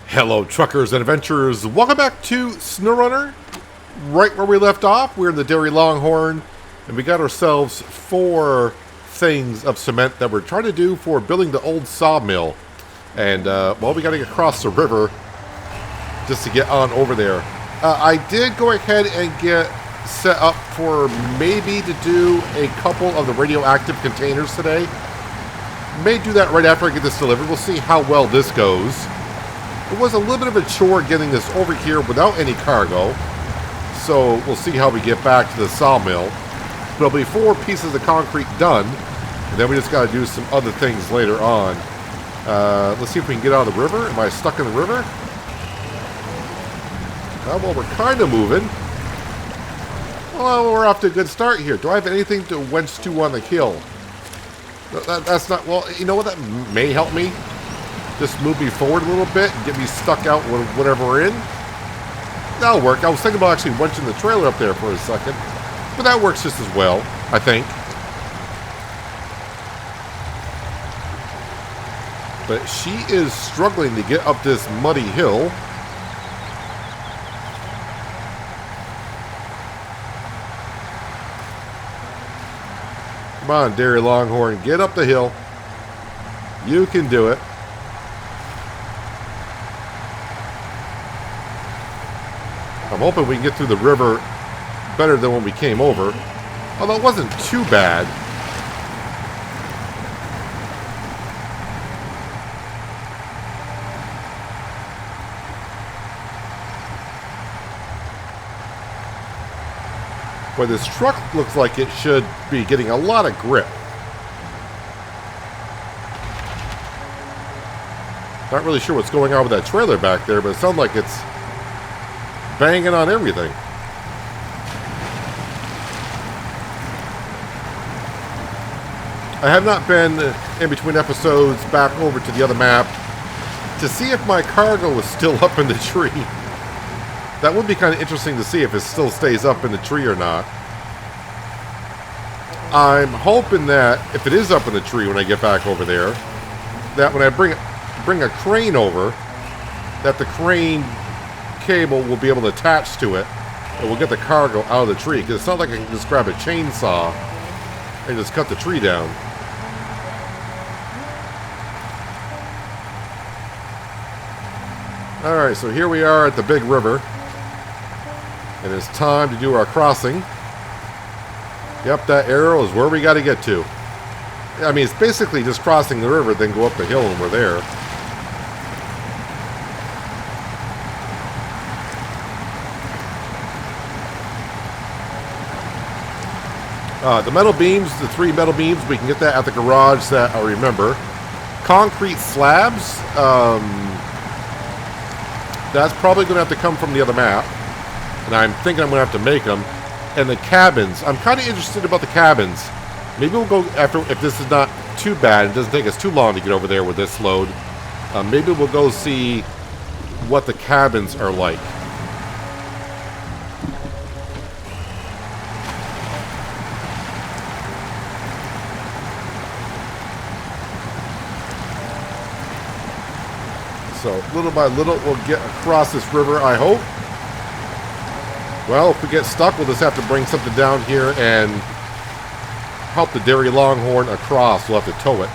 Hello, truckers and adventurers. Welcome back to SnowRunner. Right where we left off, we're in the Dairy Longhorn, and we got ourselves 4 things of cement that we're trying to do for building the old sawmill. And, well, we got to get across the river just to get on over there. I did go ahead and get set up for maybe to do a couple of the radioactive containers today. May do that right after I get this delivered. We'll see how well this goes. It was a little bit of a chore getting this over here without any cargo. So we'll see how we get back to the sawmill. There'll be 4 pieces of concrete done. And then we just got to do some other things later on. Let's see if we can get out of the river. Am I stuck in the river? Well, we're kind of moving. Well, we're off to a good start here. Do I have anything to wench to on the hill? That's not... Well, you know what? That may help me. Just move me forward a little bit and get me stuck out with whatever we're in. That'll work. I was thinking about actually wenching the trailer up there for a second. But that works just as well, I think. But she is struggling to get up this muddy hill. Come on, Dairy Longhorn, get up the hill. You can do it. I'm hoping we can get through the river better than when we came over. Although it wasn't too bad. Boy, this truck looks like it should be getting a lot of grip. Not really sure what's going on with that trailer back there, but it sounds like it's banging on everything. I have not been in between episodes back over to the other map to see if my cargo is still up in the tree. That would be kind of interesting to see if it still stays up in the tree or not. I'm hoping that if it is up in the tree when I get back over there, that when I bring a crane over, that the crane cable will be able to attach to it and we'll get the cargo out of the tree, because it's not like I can just grab a chainsaw and just cut the tree down. Alright, so here we are at the big river, and it's time to do our crossing. Yep, that arrow is where we got to get to. I mean, it's basically just crossing the river, then go up the hill and we're there. The metal beams, the 3 metal beams, we can get that at the garage, that I remember. Concrete slabs, that's probably going to have to come from the other map. And I'm thinking I'm going to have to make them. And the cabins, I'm kind of interested about the cabins. Maybe we'll go after, if this is not too bad, it doesn't take us too long to get over there with this load. Maybe we'll go see what the cabins are like. So, little by little, we'll get across this river, I hope. Well, if we get stuck, we'll just have to bring something down here and help the Dairy Longhorn across. We'll have to tow it.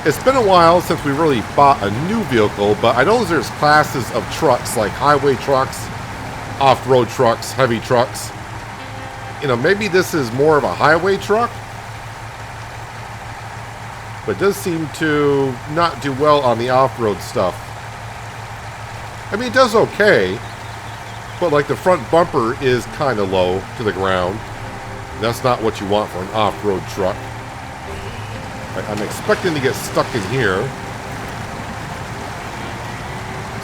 It's been a while since we really bought a new vehicle, but I know there's classes of trucks, like highway trucks, off-road trucks, heavy trucks. You know, maybe this is more of a highway truck. But it does seem to not do well on the off-road stuff. I mean, it does okay, but like the front bumper is kind of low to the ground. That's not what you want for an off-road truck. I'm expecting to get stuck in here.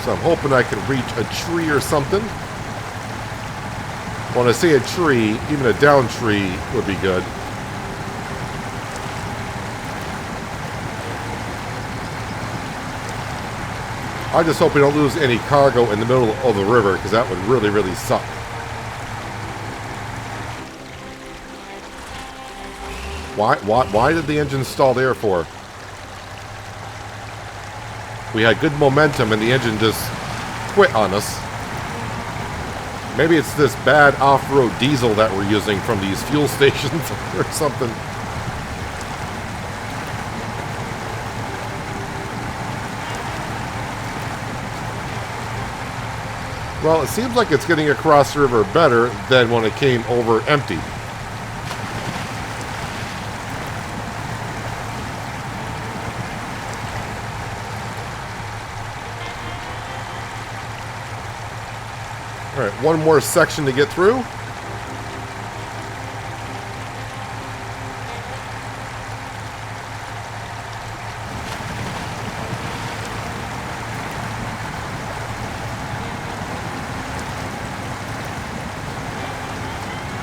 So I'm hoping I can reach a tree or something. When I say a tree, even a down tree would be good. I just hope we don't lose any cargo in the middle of the river, because that would really, really suck. Why did the engine stall there for? We had good momentum and the engine just quit on us. Maybe it's this bad off-road diesel that we're using from these fuel stations or something. Well, it seems like it's getting across the river better than when it came over empty. All right, one more section to get through.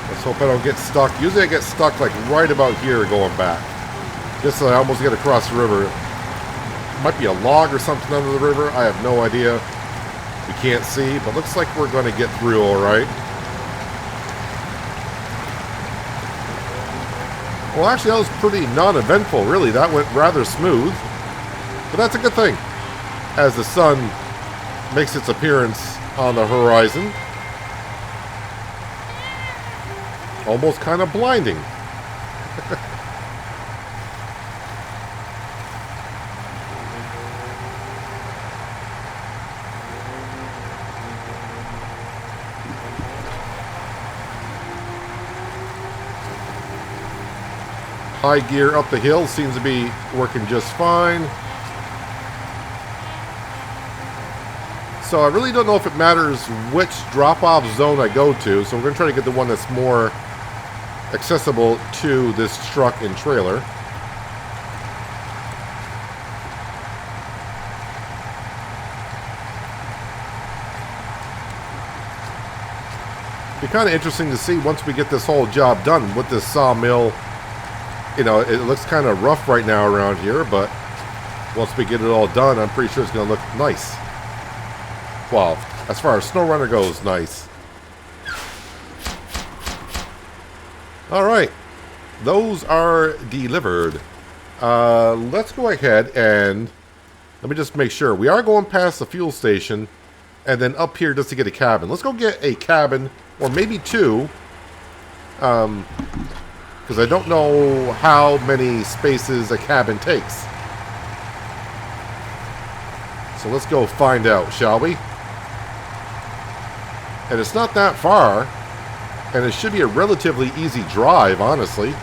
Let's hope I don't get stuck. Usually I get stuck like right about here going back. Just so I almost get across the river. Might be a log or something under the river. I have no idea. We can't see, but looks like we're going to get through all right. Well, actually, that was pretty non-eventful, really. That went rather smooth. But that's a good thing, as the sun makes its appearance on the horizon. Almost kind of blinding. High gear up the hill seems to be working just fine. So I really don't know if it matters which drop-off zone I go to. So we're going to try to get the one that's more accessible to this truck and trailer. Be kind of interesting to see once we get this whole job done with this sawmill. You know, it looks kind of rough right now around here, but once we get it all done, I'm pretty sure it's going to look nice. Well, as far as SnowRunner goes, nice. All right, those are delivered. Let's go ahead and let me just make sure. We are going past the fuel station and then up here just to get a cabin. Let's go get a cabin, or maybe two. Because I don't know how many spaces a cabin takes. So let's go find out, shall we? And it's not that far. And it should be a relatively easy drive, honestly.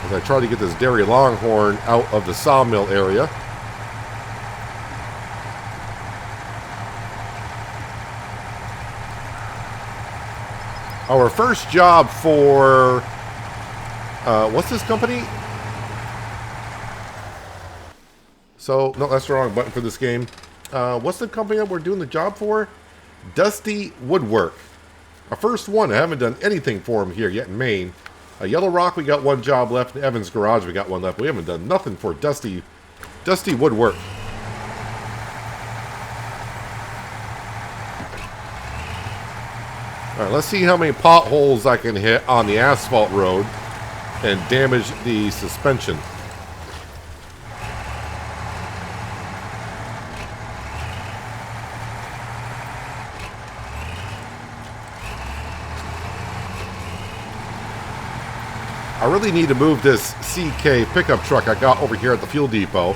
As I try to get this dairy longhorn out of the sawmill area. Our first job for, what's this company? So, no, that's the wrong button for this game. What's the company that we're doing the job for? Dusty Woodwork. Our first one. I haven't done anything for them here yet in Maine. Yellow Rock, we got one job left. In Evans Garage, we got one left. We haven't done nothing for Dusty Woodwork. Alright, let's see how many potholes I can hit on the asphalt road and damage the suspension. I really need to move this CK pickup truck I got over here at the fuel depot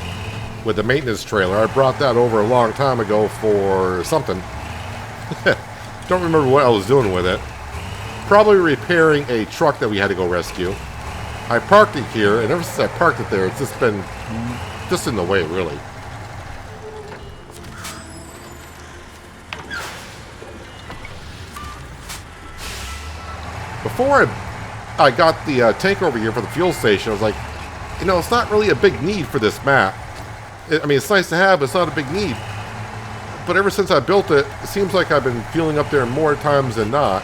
with the maintenance trailer. I brought that over a long time ago for something. Don't remember what I was doing with it. Probably repairing a truck that we had to go rescue. I parked it here, and ever since I parked it there, it's just been just in the way, really. Before I got the tank over here for the fuel station, I was like, you know, it's not really a big need for this map. I mean, it's nice to have, but it's not a big need. But ever since I built it, it seems like I've been fueling up there more times than not.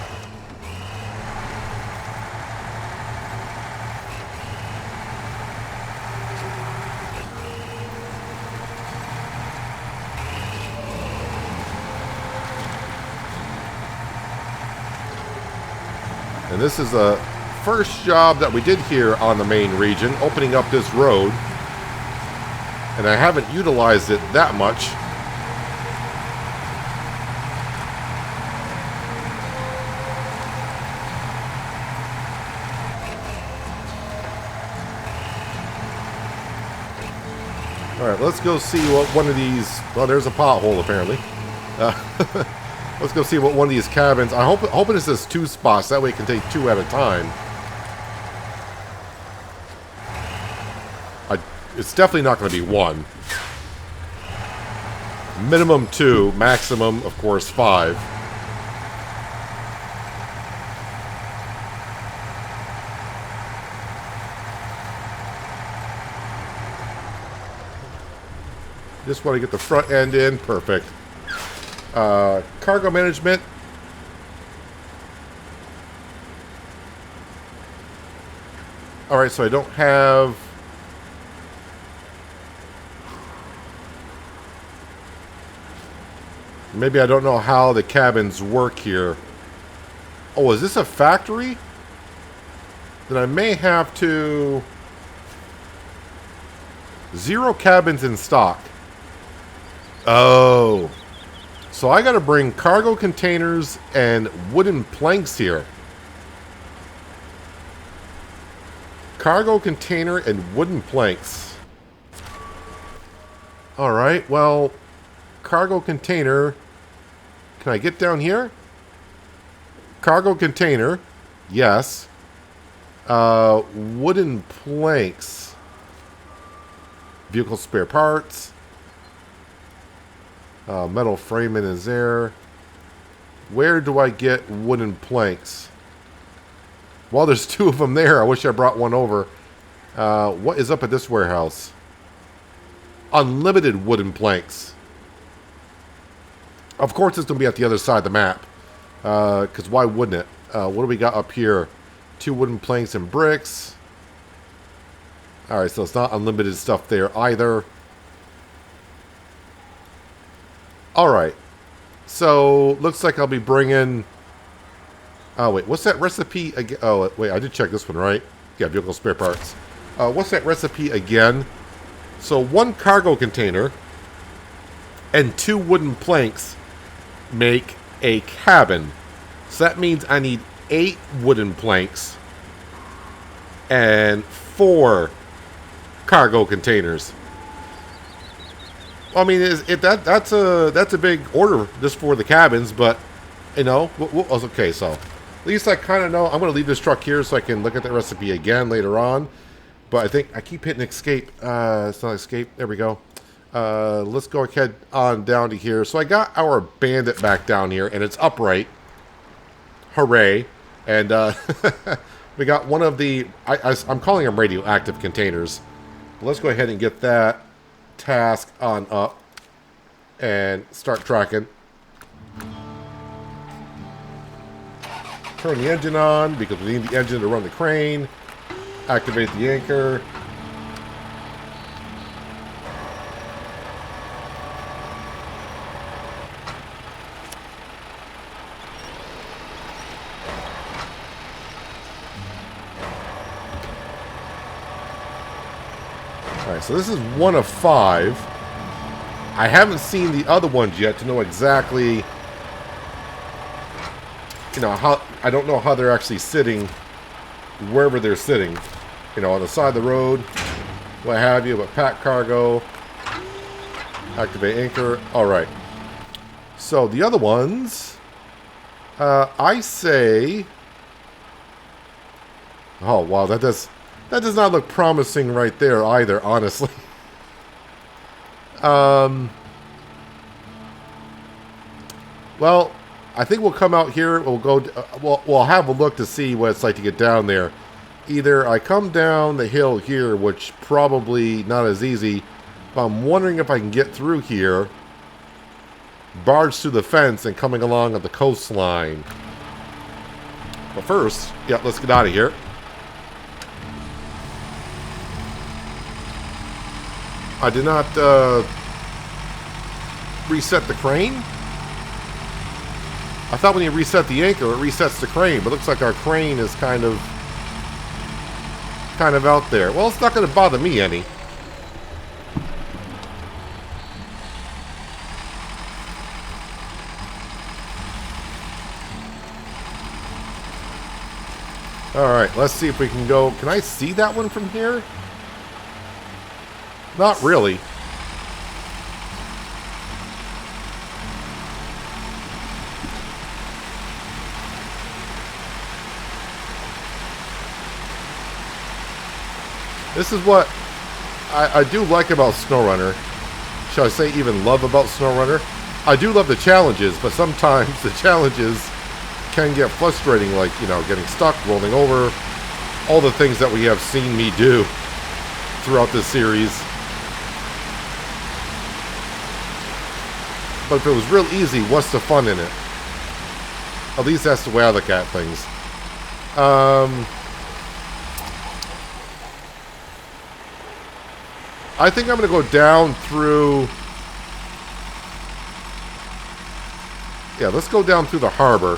And this is the first job that we did here on the main region, opening up this road. And I haven't utilized it that much. Alright, let's go see what one of these... Well, there's a pothole, apparently. Let's go see what one of these cabins... I'm hoping this is 2 spots. That way it can take 2 at a time. It's definitely not going to be 1. Minimum 2. Maximum, of course, 5. Just want to get the front end in. Perfect. Cargo management. Alright, so I don't have... Maybe I don't know how the cabins work here. Oh, is this a factory? Then I may have to... 0 cabins in stock. Oh. So I gotta bring cargo containers and wooden planks here. Cargo container and wooden planks. Alright, well... Cargo container. Can I get down here? Cargo container. Yes. Wooden planks. Vehicle spare parts. Metal framing is there. Where do I get wooden planks? Well, there's 2 of them there. I wish I brought one over. What is up at this warehouse? Unlimited wooden planks. Of course, it's going to be at the other side of the map. Because why wouldn't it? What do we got up here? 2 wooden planks and bricks. Alright, so it's not unlimited stuff there either. Alright. So, looks like I'll be bringing... Oh, wait. What's that recipe again? Oh, wait. I did check this one, right? Yeah, vehicle spare parts. What's that recipe again? So, 1 cargo container and 2 wooden planks make a cabin. So that means I need 8 wooden planks and 4 cargo containers. I mean, that's a big order just for the cabins, but you know, okay. So at least I kind of know. I'm going to leave this truck here so I can look at the recipe again later on. But I think I keep hitting escape. It's not escape. There we go. Let's go ahead on down to here. So I got our bandit back down here, and it's upright. Hooray. And we got one of the... I'm calling them radioactive containers. But let's go ahead and get that task on up. And start tracking. Turn the engine on, because we need the engine to run the crane. Activate the anchor. Alright, so this is 1 of 5. I haven't seen the other ones yet to know exactly, you know, how... I don't know how they're actually sitting wherever they're sitting. You know, on the side of the road, what have you, but pack cargo, activate anchor. Alright. So, the other ones, I say... Oh, wow, that does not look promising right there either, honestly. Well, I think we'll come out here. We'll go. We'll have a look to see what it's like to get down there. Either I come down the hill here, which probably not as easy. But I'm wondering if I can get through here, barge through the fence, and coming along at the coastline. But first, yeah, let's get out of here. I did not reset the crane. I thought when you reset the anchor, it resets the crane, but it looks like our crane is kind of out there. Well, it's not going to bother me any. Alright, let's see if we can go... Can I see that one from here? Not really. This is what I do like about SnowRunner. Shall I say even love about SnowRunner? I do love the challenges, but sometimes the challenges can get frustrating, like, you know, getting stuck, rolling over, all the things that we have seen me do throughout this series. But if it was real easy, what's the fun in it? At least that's the way I look at things. I think I'm going to go down through... Yeah, let's go down through the harbor.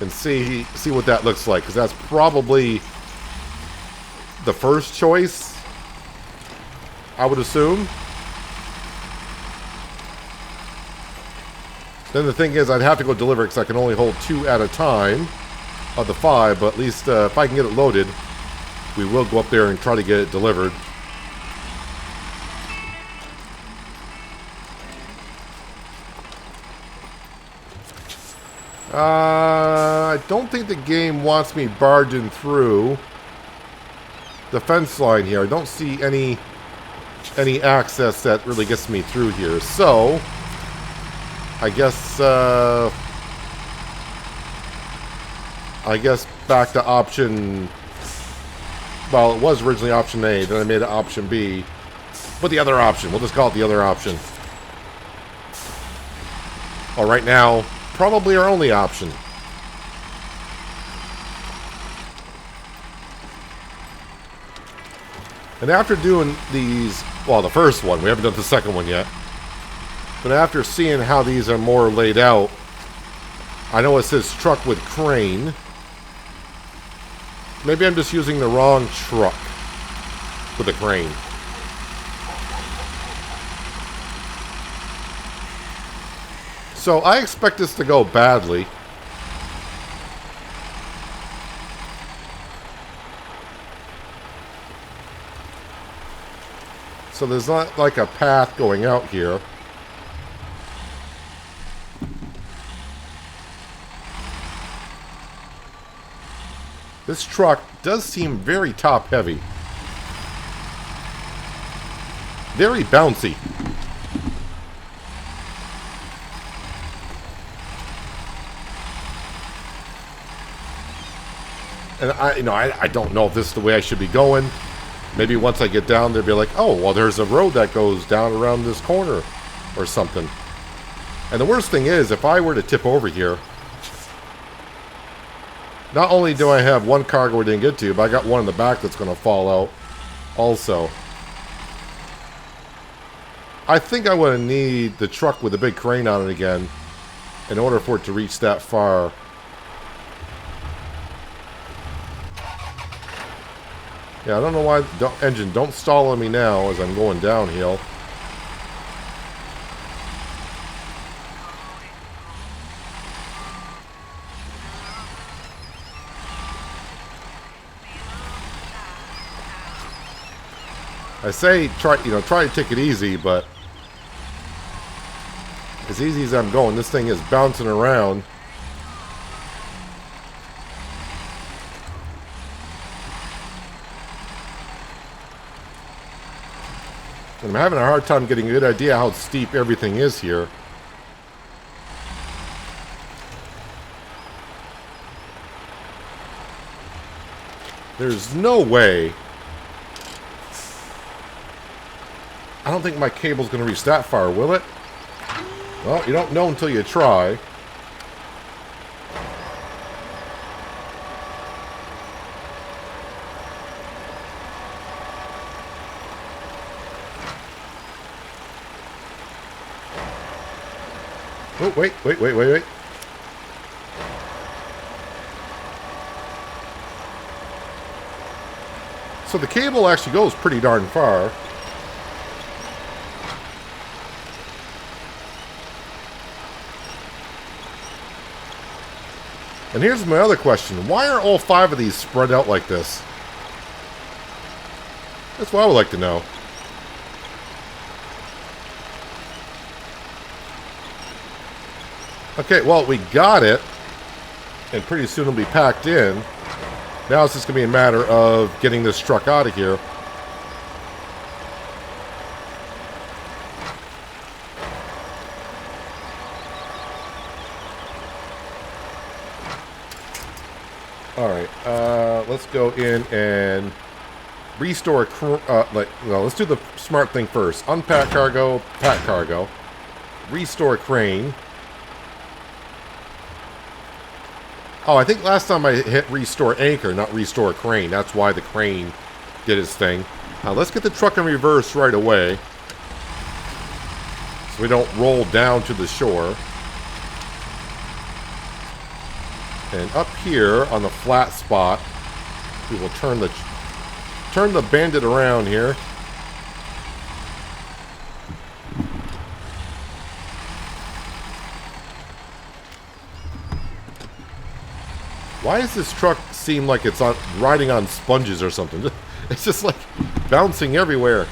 And see what that looks like, because that's probably the first choice, I would assume. Then the thing is, I'd have to go deliver it, because I can only hold 2 at a time of the 5, but at least if I can get it loaded, we will go up there and try to get it delivered. I don't think the game wants me barging through the fence line here. I don't see any access that really gets me through here. So, I guess back to option... Well, it was originally option A, then I made it option B. But the other option, we'll just call it the other option. Well, right now, probably our only option. And after doing these, well, the first one, we haven't done the second one yet. But after seeing how these are more laid out, I know it says truck with crane. Maybe I'm just using the wrong truck with a crane. So I expect this to go badly. So there's not like a path going out here. This truck does seem very top heavy. Very bouncy. And I don't know if this is the way I should be going. Maybe once I get down there, be like, oh, well, there's a road that goes down around this corner or something. And the worst thing is, if I were to tip over here, not only do I have one cargo we didn't get to, but I got one in the back that's going to fall out also. I think I would need the truck with the big crane on it again in order for it to reach that far. Yeah, I don't know why... Engine, don't stall on me now as I'm going downhill. I say try to take it easy, but as easy as I'm going, this thing is bouncing around. And I'm having a hard time getting a good idea how steep everything is here. There's no way. I don't think my cable's going to reach that far, will it? Well, you don't know until you try. Oh, wait, wait, wait, wait, wait. So the cable actually goes pretty darn far. And here's my other question. Why are all 5 of these spread out like this? That's what I would like to know. Okay, well, we got it. And pretty soon it'll be packed in. Now it's just going to be a matter of getting this truck out of here. Alright, let's go in and restore, let's do the smart thing first. Unpack cargo, pack cargo, restore crane. Oh, I think last time I hit restore anchor, not restore crane. That's why the crane did its thing. Now let's get the truck in reverse right away, so we don't roll down to the shore. And up here on the flat spot, we will turn the bandit around here. Why does this truck seem like it's riding on sponges or something? It's just like bouncing everywhere.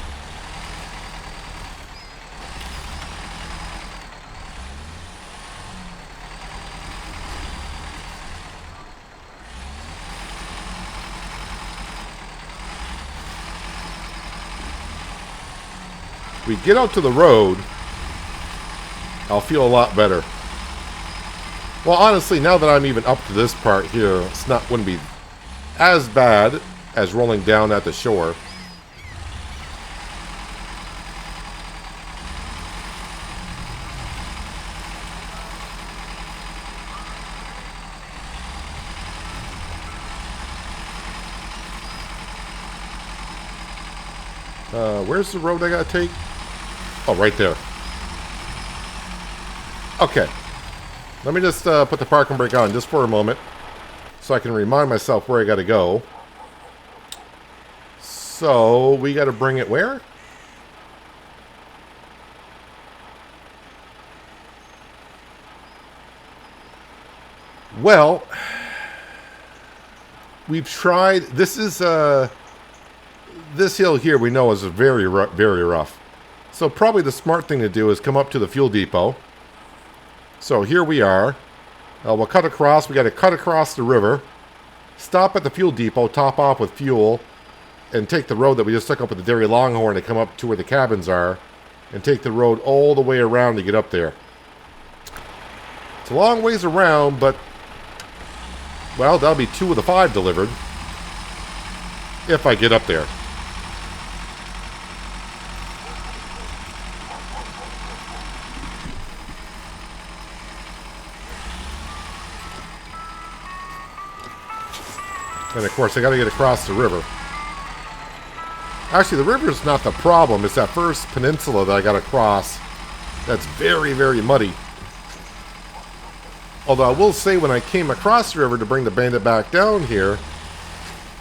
We get out to the road, I'll feel a lot better. Well, honestly, now that I'm even up to this part here, wouldn't be as bad as rolling down at the shore. Where's the road I gotta take? Oh, right there. Okay. Let me just put the parking brake on just for a moment, so I can remind myself where I gotta go. So, we gotta bring it where? Well, we've tried. This is this hill here we know is very rough. So probably the smart thing to do is come up to the fuel depot. So here we are. We'll cut across. We got to cut across the river, stop at the fuel depot, top off with fuel, and take the road that we just took up with the Dairy Longhorn to come up to where the cabins are, and take the road all the way around to get up there. It's a long ways around, but, well, that'll be 2 of the 5 delivered if I get up there. And of course, I got to get across the river. Actually, the river's not the problem. It's that first peninsula that I got to cross that's very muddy. Although I will say, when I came across the river to bring the bandit back down here,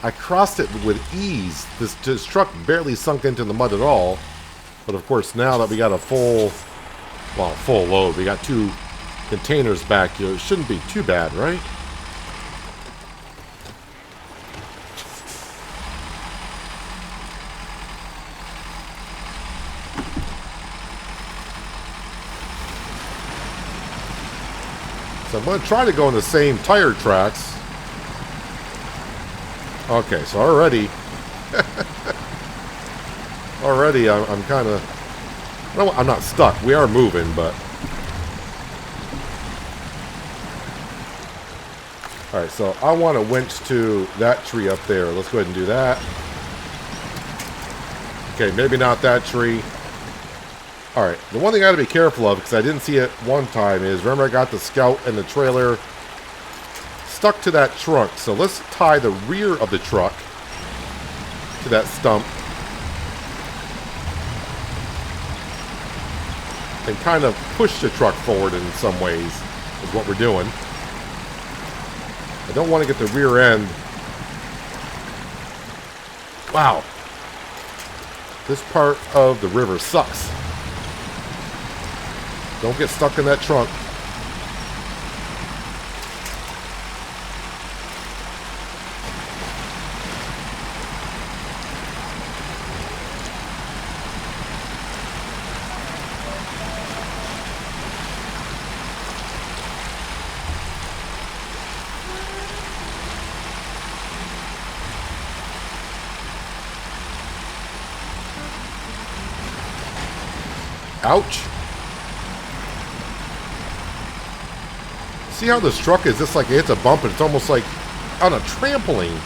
I crossed it with ease. This truck barely sunk into the mud at all. But of course, now that we got a full load, we got 2 containers back here, it shouldn't be too bad, right? So I'm going to try to go on the same tire tracks. Okay, so already I'm kind of, well, I'm not stuck. We are moving, but all right. So I want to winch to that tree up there. Let's go ahead and do that. Okay, maybe not that tree. All right, the one thing I got to be careful of, because I didn't see it one time, is remember I got the Scout and the trailer stuck to that trunk. So let's tie the rear of the truck to that stump. and kind of push the truck forward in some ways is what we're doing. I don't want to get the rear end. Wow. This part of the river sucks. Don't get stuck in that trunk. Ouch. See how this truck is just like it hits a bump and it's almost like on a trampoline.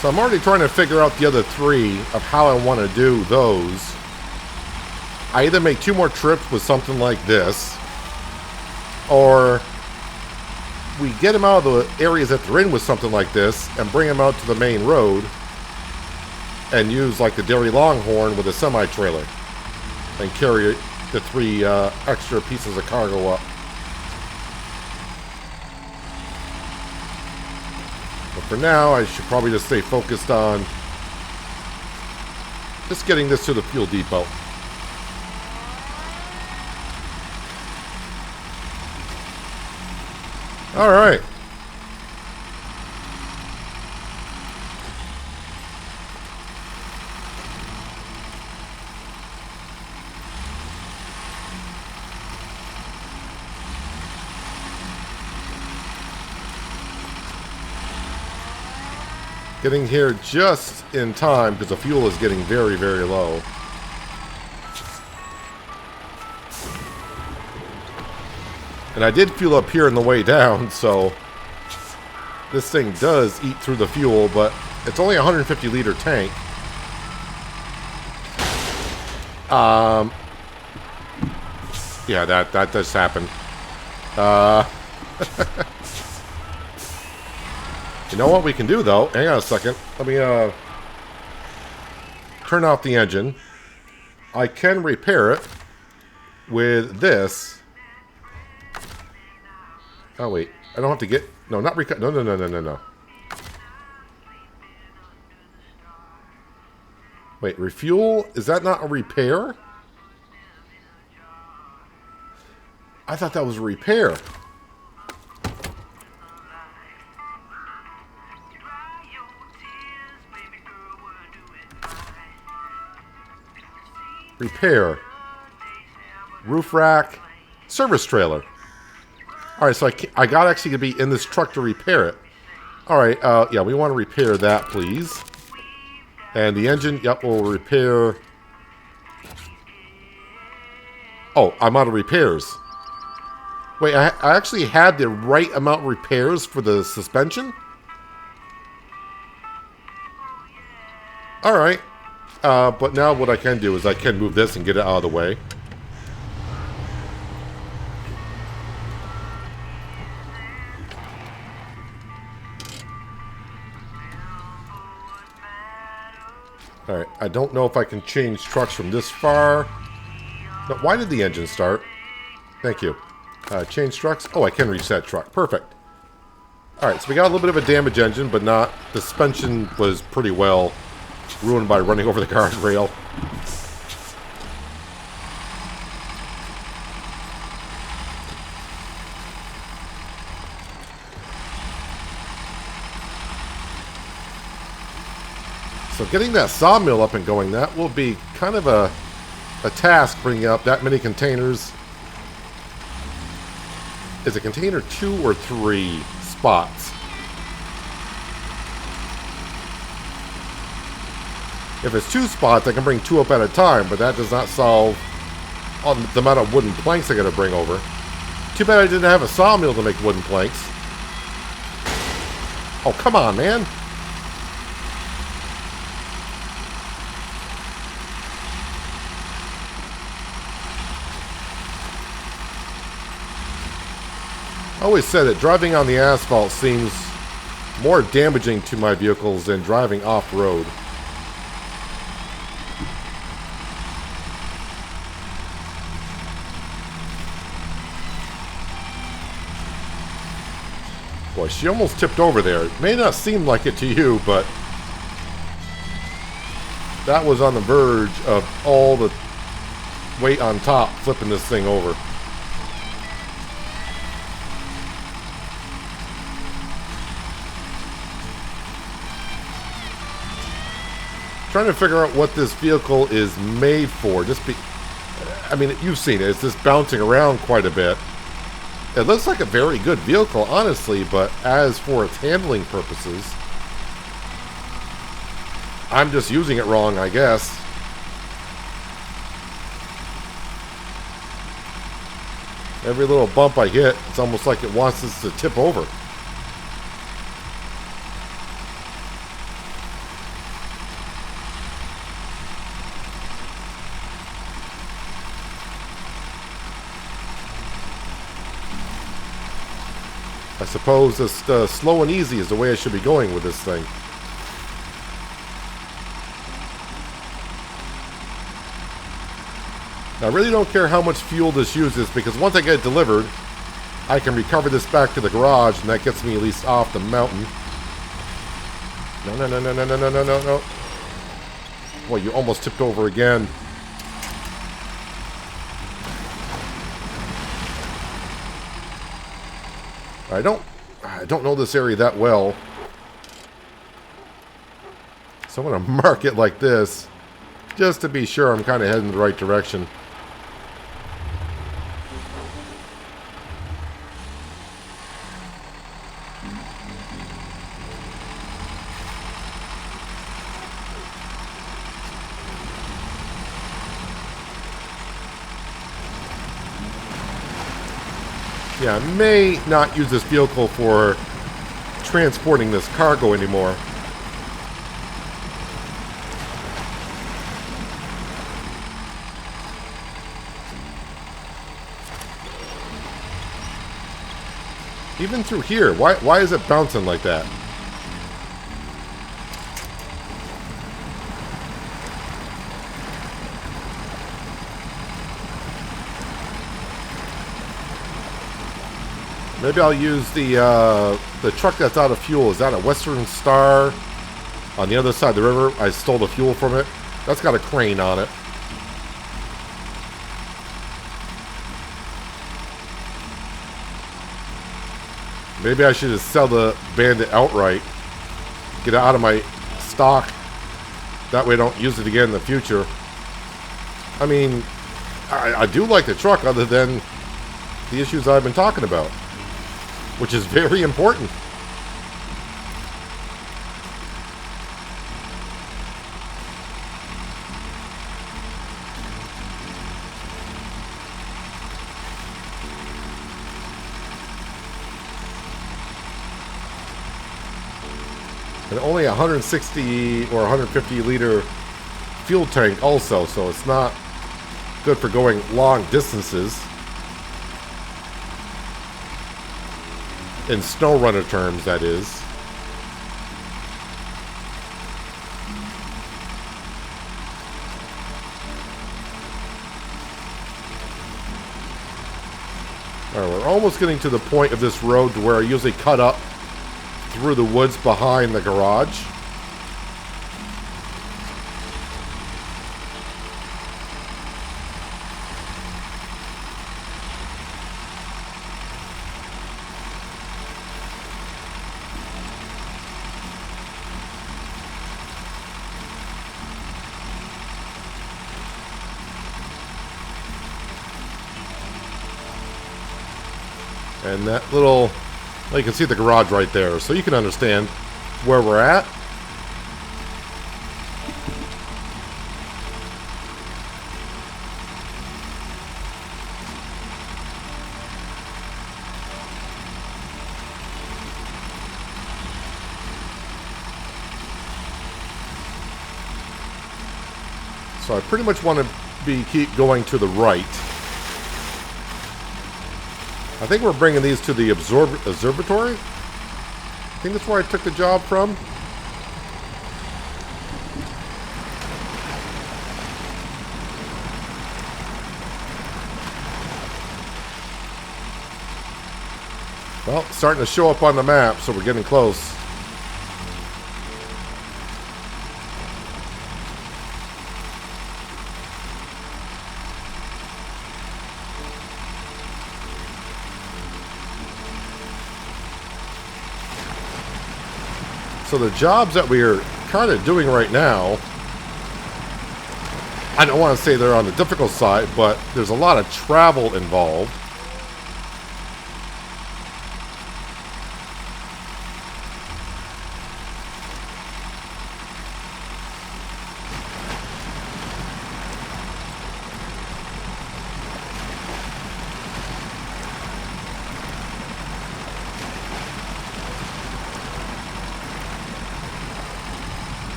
So I'm already trying to figure out the other three of how I want to do those. I either make 2 more trips with something like this, or we get them out of the areas that they're in with something like this and bring them out to the main road and use like the Dairy Longhorn with a semi-trailer and carry the 3 extra pieces of cargo up. But for now, I should probably just stay focused on just getting this to the fuel depot. All right. Getting here just in time because the fuel is getting very, very low. And I did fuel up here on the way down, so this thing does eat through the fuel, but it's only a 150 liter tank. Yeah, that does happen. You know what we can do, though? Hang on a second. Let me turn off the engine. I can repair it with this. Oh, wait. I don't have to get... No, not recut. No. Wait, refuel? Is that not a repair? I thought that was a repair. Repair. Roof rack. Service trailer. Alright, so I got actually to be in this truck to repair it. Alright, yeah, we want to repair that, please. And the engine, yep, we'll repair... Oh, I'm out of repairs. Wait, I actually had the right amount of repairs for the suspension? Alright. But now what I can do is I can move this and get it out of the way. Alright, I don't know if I can change trucks from this far. No, why did the engine start? Thank you. Change trucks. Oh, I can reset truck. Perfect. Alright, so we got a little bit of a damaged engine, but not... The suspension was pretty well ruined by running over the guardrail. So getting that sawmill up and going, that will be kind of a task, bringing up that many containers. Is a container 2 or 3 spots? If it's 2 spots, I can bring 2 up at a time, but that does not solve all the amount of wooden planks I got to bring over. Too bad I didn't have a sawmill to make wooden planks. Oh, come on, man. I always said that driving on the asphalt seems more damaging to my vehicles than driving off-road. Boy, she almost tipped over there. It may not seem like it to you, but that was on the verge of all the weight on top flipping this thing over. Trying to figure out what this vehicle is made for. I mean, you've seen it. It's just bouncing around quite a bit. It looks like a very good vehicle, honestly, but as for its handling purposes, I'm just using it wrong, I guess. Every little bump I hit, it's almost like it wants us to tip over. I suppose just slow and easy is the way I should be going with this thing. Now, I really don't care how much fuel this uses, because once I get it delivered, I can recover this back to the garage, and that gets me at least off the mountain. No, no, no, no, no, no, no, no, no, no. Boy, you almost tipped over again. I don't know this area that well, so I'm going to mark it like this, just to be sure I'm kind of heading in the right direction. Yeah, I may not use this vehicle for transporting this cargo anymore. Even through here, why is it bouncing like that? Maybe I'll use the truck that's out of fuel. Is that a Western Star on the other side of the river? I stole the fuel from it. That's got a crane on it. Maybe I should just sell the Bandit outright. Get it out of my stock. That way I don't use it again in the future. I mean, I do like the truck, other than the issues I've been talking about, which is very important. And only 160 or 150 liter fuel tank also, so it's not good for going long distances. In SnowRunner terms, that is. Alright, we're almost getting to the point of this road to where I usually cut up through the woods behind the garage. And that little, well, you can see the garage right there, so you can understand where we're at. So I pretty much want to keep going to the right. I think we're bringing these to the Observatory. I think that's where I took the job from. Well, starting to show up on the map, so we're getting close. So the jobs that we are kind of doing right now, I don't want to say they're on the difficult side, but there's a lot of travel involved.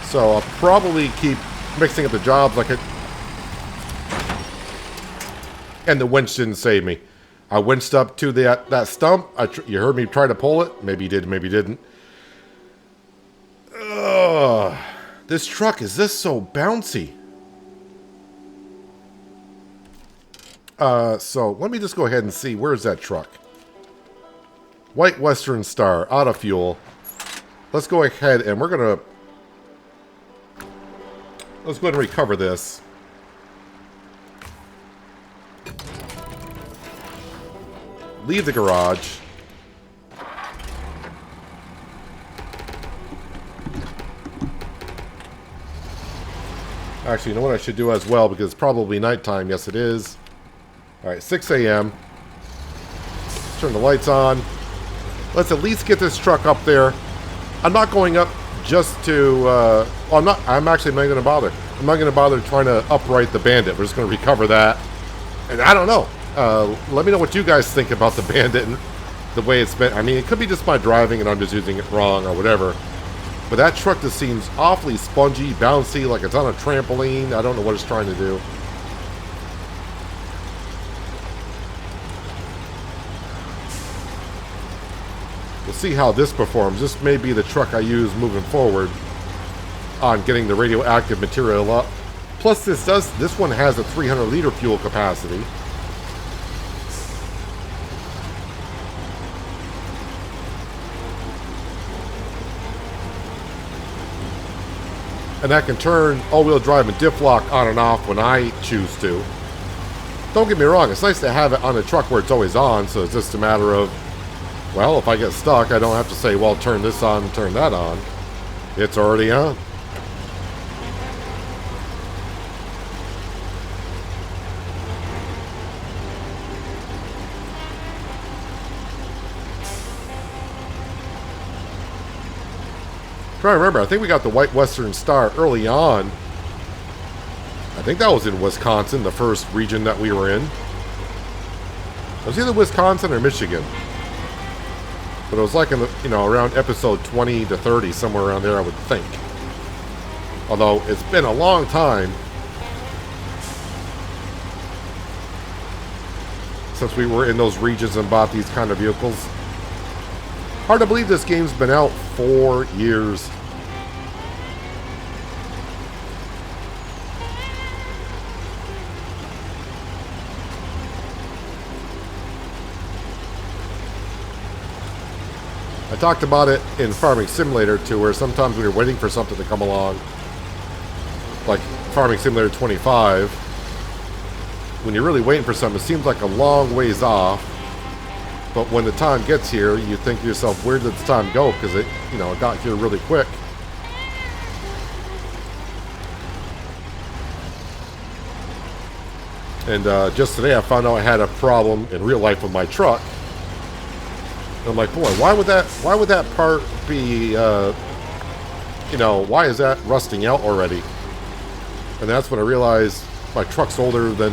So I'll probably keep mixing up the jobs like it. And the winch didn't save me. I winched up to that stump. You heard me try to pull it. Maybe you did, maybe you didn't. Ugh. This truck, is this so bouncy? So let me just go ahead and see. Where's that truck? White Western Star, out of fuel. Let's go ahead and we're going to... Let's go ahead and recover this. Leave the garage. Actually, you know what I should do as well, because it's probably nighttime. Yes, it is. Alright, 6 a.m. Turn the lights on. Let's at least get this truck up there. I'm not going up just to... well, I'm actually not going to bother. I'm not going to bother trying to upright the Bandit. We're just going to recover that. And I don't know. Let me know what you guys think about the Bandit and the way it's been. I mean, it could be just my driving and I'm just using it wrong or whatever. But that truck just seems awfully spongy, bouncy, like it's on a trampoline. I don't know what it's trying to do. We'll see how this performs. This may be the truck I use moving forward on getting the radioactive material up. Plus, this one has a 300-liter fuel capacity. And that can turn all-wheel drive and diff lock on and off when I choose to. Don't get me wrong, it's nice to have it on a truck where it's always on, so it's just a matter of, well, if I get stuck, I don't have to say, well, turn this on, turn that on. It's already on. I remember, I think we got the White Western Star early on. I think that was in Wisconsin, the first region that we were in. It was either Wisconsin or Michigan. But it was like in the, around episode 20 to 30, somewhere around there, I would think. Although it's been a long time since we were in those regions and bought these kind of vehicles. Hard to believe this game's been out 4 years. I talked about it in Farming Simulator too, where sometimes we were waiting for something to come along, like Farming Simulator 25. When you're really waiting for something, it seems like a long ways off. But when the time gets here, you think to yourself, where did the time go? Because it got here really quick. And just today, I found out I had a problem in real life with my truck. And I'm like, boy, why would that part be, why is that rusting out already? And that's when I realized my truck's older than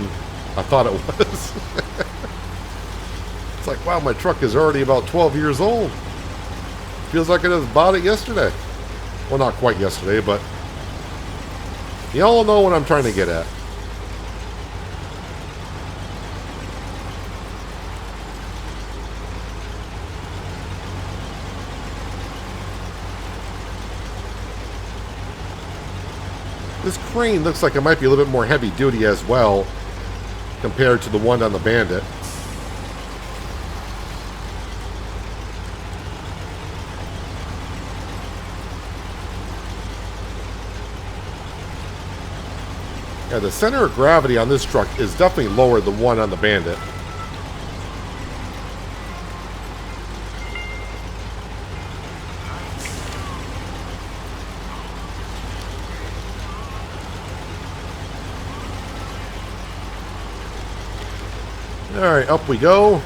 I thought it was. It's like, wow, my truck is already about 12 years old. Feels like I just bought it yesterday. Well, not quite yesterday, but you all know what I'm trying to get at. This crane looks like it might be a little bit more heavy duty as well compared to the one on the Bandit. Yeah, the center of gravity on this truck is definitely lower than the one on the Bandit. Alright, up we go.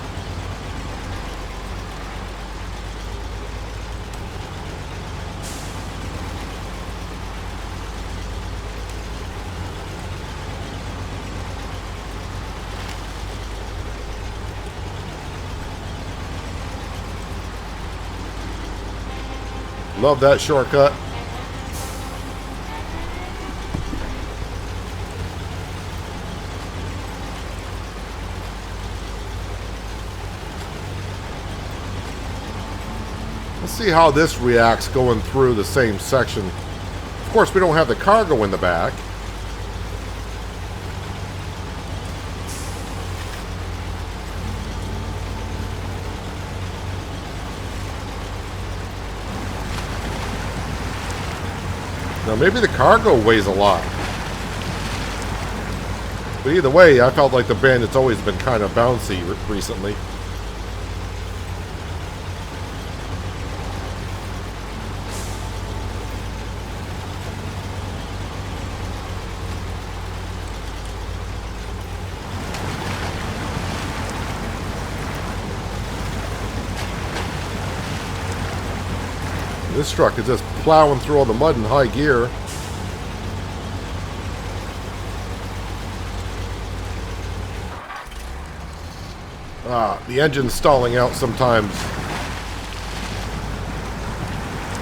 Love that shortcut. Let's see how this reacts going through the same section. Of course, we don't have the cargo in the back. Now, maybe the cargo weighs a lot. But either way, I felt like the Bandit's always been kind of bouncy recently. This truck is just plowing through all the mud in high gear. The engine's stalling out sometimes.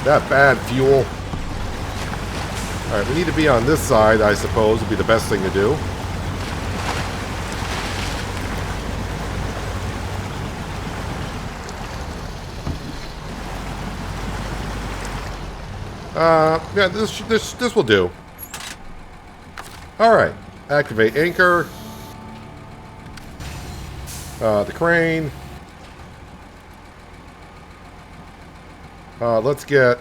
That bad fuel. Alright, we need to be on this side, I suppose, would be the best thing to do. Yeah, this will do. Alright. Activate anchor. The crane. Let's get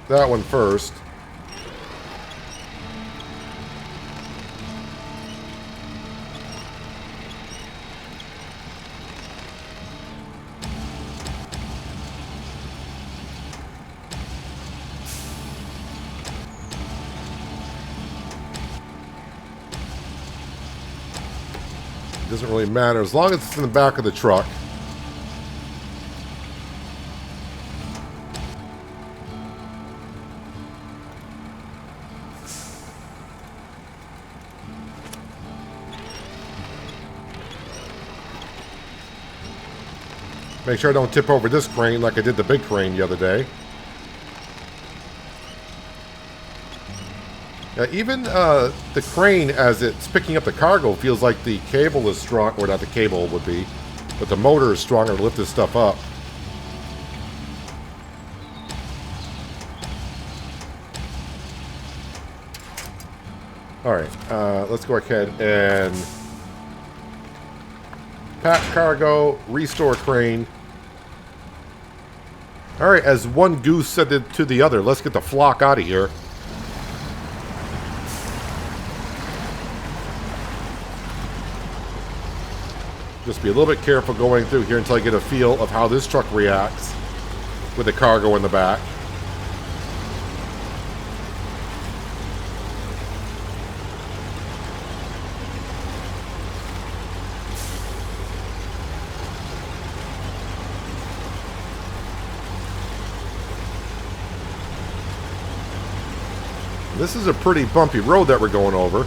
that one first. Doesn't really matter as long as it's in the back of the truck. Make sure I don't tip over this crane like I did the big crane the other day. Even the crane, as it's picking up the cargo, feels like the cable is strong, or not the cable would be, but the motor is stronger to lift this stuff up. Alright, let's go ahead and pack cargo, restore crane. Alright, as one goose said to the other, let's get the flock out of here. Just be a little bit careful going through here until I get a feel of how this truck reacts with the cargo in the back. This is a pretty bumpy road that we're going over.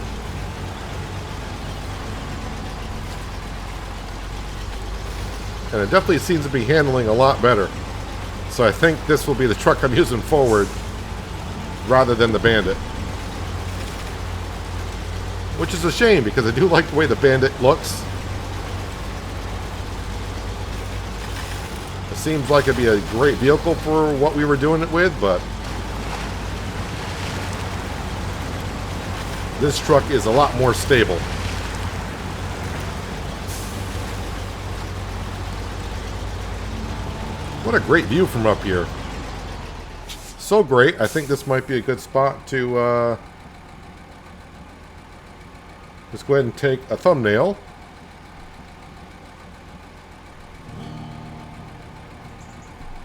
And it definitely seems to be handling a lot better. So I think this will be the truck I'm using forward rather than the Bandit. Which is a shame because I do like the way the Bandit looks. It seems like it'd be a great vehicle for what we were doing it with, but this truck is a lot more stable. What a great view from up here. So great, I think this might be a good spot to just go ahead and take a thumbnail.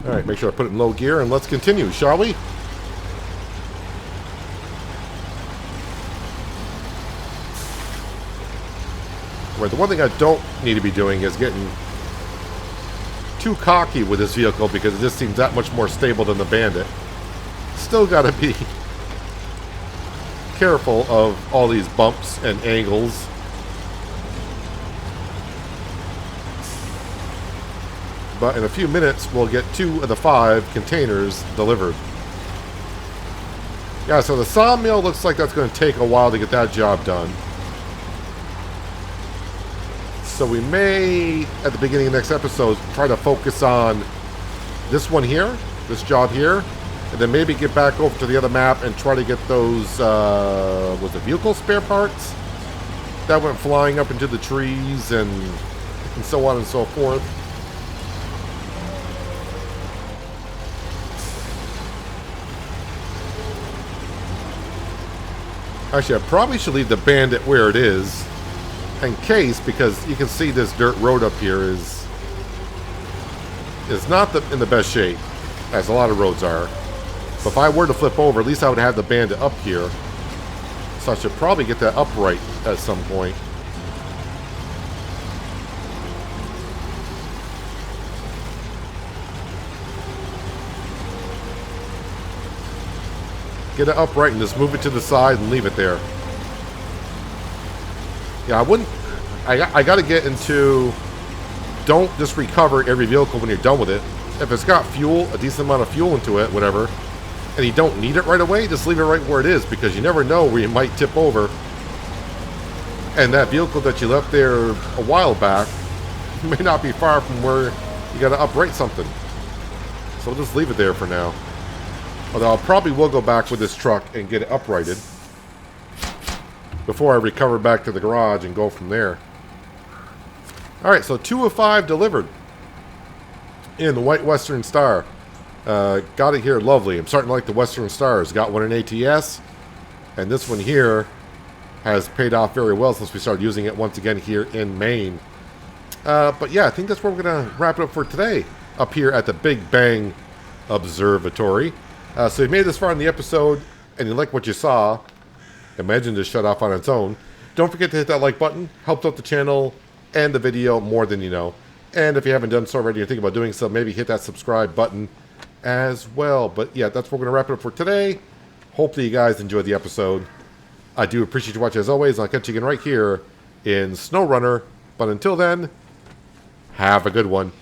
Alright, make sure I put it in low gear and let's continue, shall we? Right, the one thing I don't need to be doing is getting too cocky with this vehicle because it just seems that much more stable than the Bandit. Still gotta be careful of all these bumps and angles. But in a few minutes, we'll get 2 of the 5 containers delivered. Yeah, so the Sawmill looks like that's going to take a while to get that job done. So we may, at the beginning of next episode, try to focus on this one here, this job here, and then maybe get back over to the other map and try to get those, was it vehicle spare parts? That went flying up into the trees and so on and so forth. Actually, I probably should leave the Bandit where it is in case, because you can see this dirt road up here is not in the best shape, as a lot of roads are. But if I were to flip over, at least I would have the Bandit up here. So I should probably get that upright at some point. Get it upright and just move it to the side and leave it there. Yeah, I wouldn't... I got to get into... Don't just recover every vehicle when you're done with it. If it's got fuel, a decent amount of fuel into it, whatever, and you don't need it right away, just leave it right where it is, because you never know where you might tip over. And that vehicle that you left there a while back may not be far from where you got to upright something. So we'll just leave it there for now. Although I probably will go back with this truck and get it uprighted before I recover back to the garage and go from there. Alright, so 2 of 5 delivered in the White Western Star. Got it here lovely. I'm starting to like the Western Stars. Got one in ATS, and this one here has paid off very well since we started using it once again here in Maine. But yeah, I think that's where we're going to wrap it up for today, up here at the Big Bang Observatory. So you made it this far in the episode, and you like what you saw. Imagine just shut off on its own. Don't forget to hit that like button. Helps out the channel and the video more than you know. And if you haven't done so already, you're thinking about doing so, maybe hit that subscribe button as well. But yeah, that's where we're going to wrap it up for today. Hopefully you guys enjoyed the episode. I do appreciate you watching as always. I'll catch you again right here in SnowRunner. But until then, have a good one.